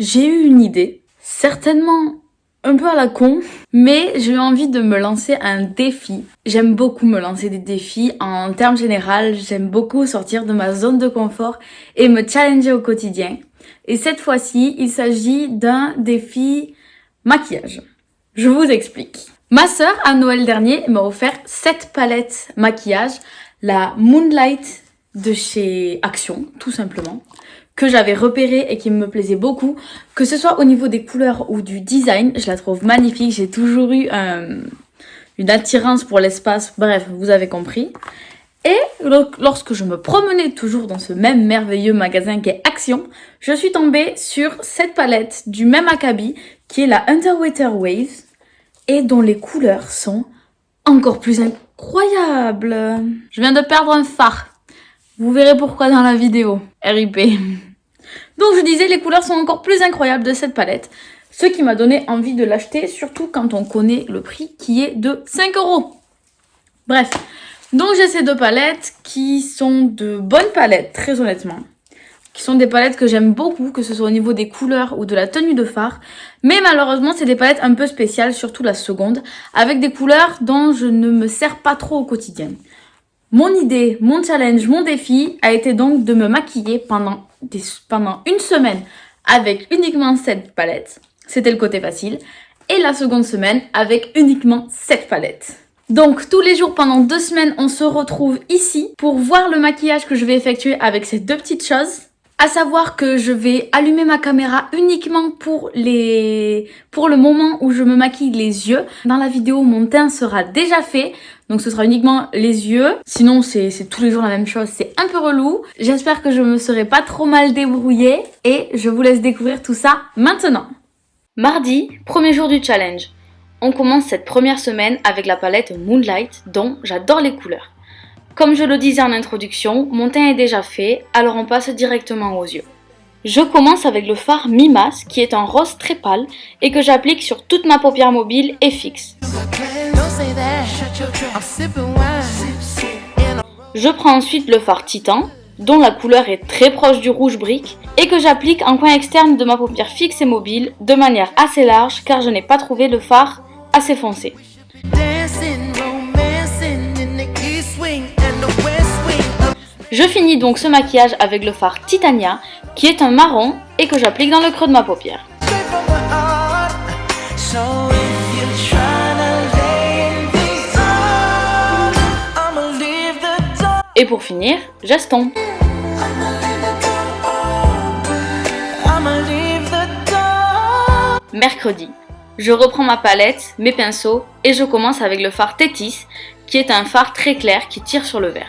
J'ai eu une idée, certainement un peu à la con, mais j'ai eu envie de me lancer un défi. J'aime beaucoup me lancer des défis. En termes généraux, j'aime beaucoup sortir de ma zone de confort et me challenger au quotidien. Et cette fois-ci, il s'agit d'un défi maquillage. Je vous explique. Ma sœur, à Noël dernier, m'a offert 7 palettes maquillage, la Moonlight de chez Action, tout simplement, que j'avais repérée et qui me plaisait beaucoup, que ce soit au niveau des couleurs ou du design, je la trouve magnifique. J'ai toujours eu une attirance pour l'espace, bref, vous avez compris. Et lorsque je me promenais toujours dans ce même merveilleux magasin qu'est Action, je suis tombée sur cette palette du même acabit qui est la Underwater Waves et dont les couleurs sont encore plus incroyables. Je viens de perdre un phare. Vous verrez pourquoi dans la vidéo. RIP. Donc je disais, les couleurs sont encore plus incroyables de cette palette, ce qui m'a donné envie de l'acheter, surtout quand on connaît le prix qui est de 5 €. Bref, donc j'ai ces 2 palettes qui sont de bonnes palettes, très honnêtement. Qui sont des palettes que j'aime beaucoup, que ce soit au niveau des couleurs ou de la tenue de fard. Mais malheureusement, c'est des palettes un peu spéciales, surtout la seconde, avec des couleurs dont je ne me sers pas trop au quotidien. Mon idée, mon challenge, mon défi a été donc de me maquiller pendant une semaine avec uniquement 7 palettes. C'était le côté facile. Et la seconde semaine avec uniquement 7 palettes. Donc tous les jours pendant 2 semaines, on se retrouve ici pour voir le maquillage que je vais effectuer avec ces 2 petites choses. À savoir que je vais allumer ma caméra uniquement pour le moment où je me maquille les yeux. Dans la vidéo, mon teint sera déjà fait, donc ce sera uniquement les yeux. Sinon, c'est tous les jours la même chose, c'est un peu relou. J'espère que je me serai pas trop mal débrouillée et je vous laisse découvrir tout ça maintenant. Mardi, premier jour du challenge. On commence cette première semaine avec la palette Moonlight, dont j'adore les couleurs. Comme je le disais en introduction, mon teint est déjà fait, alors on passe directement aux yeux. Je commence avec le fard Mimas, qui est un rose très pâle et que j'applique sur toute ma paupière mobile et fixe. Je prends ensuite le fard Titan, dont la couleur est très proche du rouge brique, et que j'applique en coin externe de ma paupière fixe et mobile, de manière assez large car je n'ai pas trouvé le fard assez foncé. Je finis donc ce maquillage avec le fard Titania, qui est un marron et que j'applique dans le creux de ma paupière. Et pour finir, j'estompe. Mercredi, je reprends ma palette, mes pinceaux et je commence avec le fard Tétis, qui est un fard très clair qui tire sur le vert.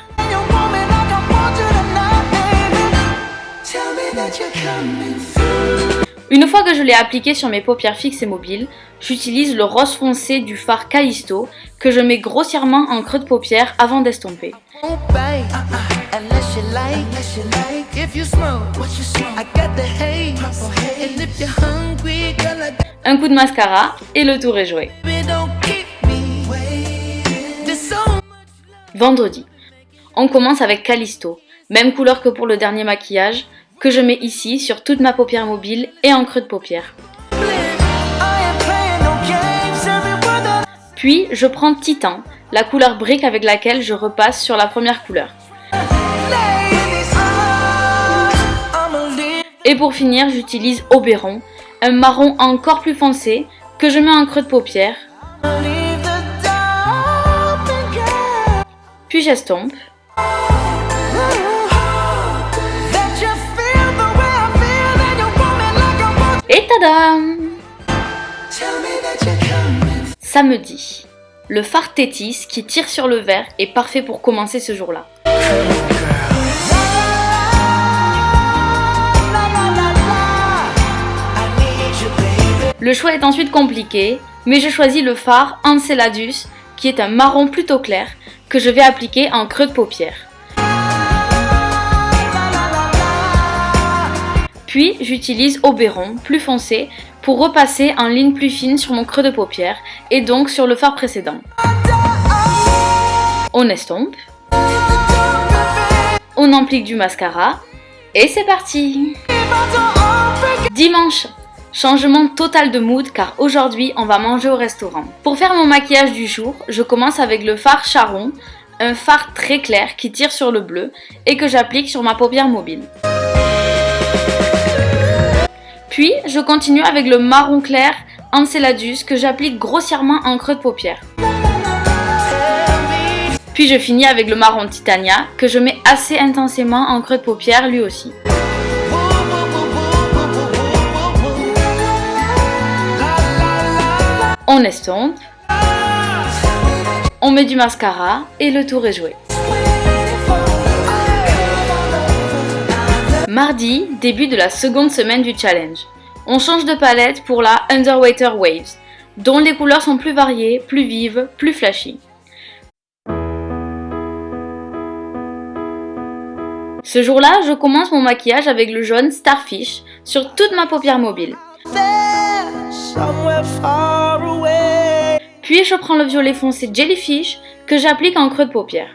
Une fois que je l'ai appliqué sur mes paupières fixes et mobiles, j'utilise le rose foncé du fard Callisto que je mets grossièrement en creux de paupière avant d'estomper. Un coup de mascara et le tour est joué. Vendredi, on commence avec Callisto, même couleur que pour le dernier maquillage, que je mets ici sur toute ma paupière mobile et en creux de paupière. Puis je prends Titan, la couleur brique avec laquelle je repasse sur la première couleur. Et pour finir, j'utilise Oberon, un marron encore plus foncé que je mets en creux de paupière. Puis j'estompe. Et tadam! Samedi, le fard Tétis qui tire sur le vert est parfait pour commencer ce jour-là. Le choix est ensuite compliqué, mais je choisis le fard Enceladus qui est un marron plutôt clair que je vais appliquer en creux de paupière. Puis j'utilise Oberon, plus foncé, pour repasser en ligne plus fine sur mon creux de paupière et donc sur le fard précédent. On estompe, on applique du mascara et c'est parti! Dimanche, Changement total de mood car aujourd'hui on va manger au restaurant. Pour faire mon maquillage du jour, je commence avec le fard Charon, un fard très clair qui tire sur le bleu et que j'applique sur ma paupière mobile. Puis je continue avec le marron clair Enceladus que j'applique grossièrement en creux de paupière. Puis je finis avec le marron Titania que je mets assez intensément en creux de paupière lui aussi. On estompe, on met du mascara et le tour est joué. Mardi, début de la seconde semaine du challenge. On change de palette pour la Underwater Waves, dont les couleurs sont plus variées, plus vives, plus flashy. Ce jour-là, je commence mon maquillage avec le jaune Starfish sur toute ma paupière mobile. Puis je prends le violet foncé Jellyfish que j'applique en creux de paupière.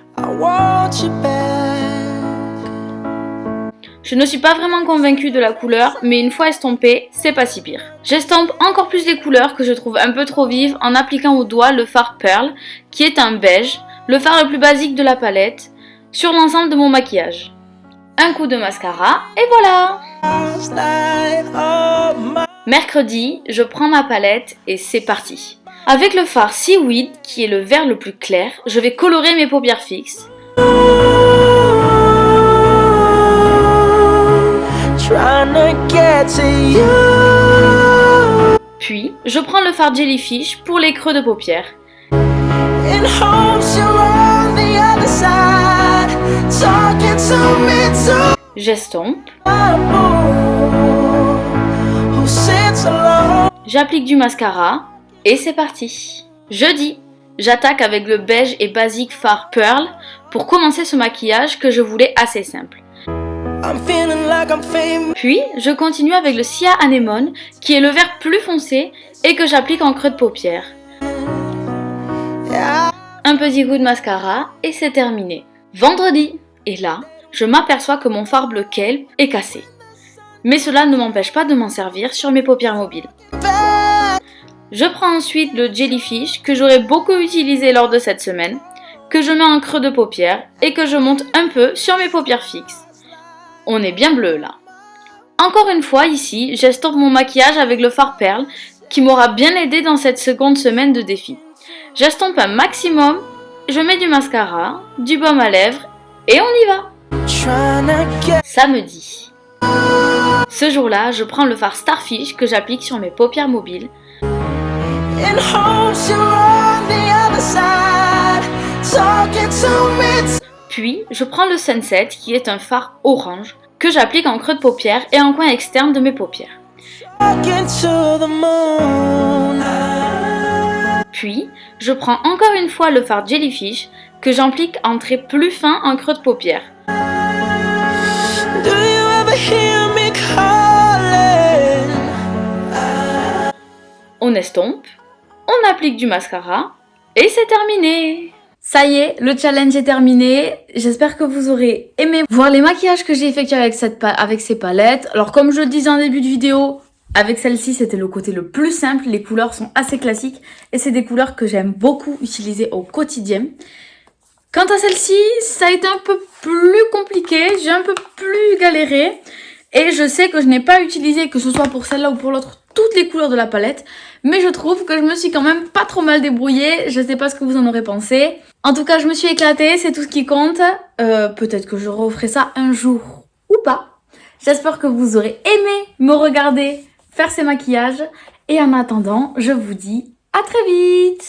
Je ne suis pas vraiment convaincue de la couleur, mais une fois estompée, c'est pas si pire. J'estompe encore plus les couleurs que je trouve un peu trop vives en appliquant au doigt le fard Pearl, qui est un beige, le fard le plus basique de la palette, sur l'ensemble de mon maquillage. Un coup de mascara et voilà! Mercredi, je prends ma palette et c'est parti. Avec le fard Seaweed, qui est le vert le plus clair, je vais colorer mes paupières fixes. Puis, je prends le fard Jellyfish pour les creux de paupières. J'estompe. J'applique du mascara et c'est parti. Jeudi, j'attaque avec le beige et basique fard Pearl pour commencer ce maquillage que je voulais assez simple. Puis, je continue avec le Sia Anemone qui est le vert plus foncé et que j'applique en creux de paupière. Un petit coup de mascara et c'est terminé. Vendredi, et là, je m'aperçois que mon fard bleu Kelp est cassé. Mais cela ne m'empêche pas de m'en servir sur mes paupières mobiles. Je prends ensuite le Jellyfish que j'aurais beaucoup utilisé lors de cette semaine, que je mets en creux de paupière et que je monte un peu sur mes paupières fixes. On est bien bleu là. Encore une fois ici, j'estompe mon maquillage avec le fard Pearl qui m'aura bien aidé dans cette seconde semaine de défi. J'estompe un maximum, je mets du mascara, du baume à lèvres et on y va. Samedi. Ce jour-là, je prends le fard Starfish que j'applique sur mes paupières mobiles. Puis, je prends le Sunset qui est un fard orange que j'applique en creux de paupière et en coin externe de mes paupières. Puis, je prends encore une fois le fard Jellyfish que j'applique en trait plus fin en creux de paupière. On estompe, on applique du mascara et c'est terminé. Ça y est, le challenge est terminé. J'espère que vous aurez aimé voir les maquillages que j'ai effectués avec ces palettes. Alors comme je le disais en début de vidéo, avec celle-ci c'était le côté le plus simple. Les couleurs sont assez classiques et c'est des couleurs que j'aime beaucoup utiliser au quotidien. Quant à celle-ci, ça a été un peu plus compliqué, j'ai un peu plus galéré. Et je sais que je n'ai pas utilisé, que ce soit pour celle-là ou pour l'autre, toutes les couleurs de la palette. Mais je trouve que je me suis quand même pas trop mal débrouillée. Je sais pas ce que vous en aurez pensé. En tout cas, je me suis éclatée, c'est tout ce qui compte. Peut-être que je referai ça un jour ou pas. J'espère que vous aurez aimé me regarder faire ces maquillages. Et en attendant, je vous dis à très vite!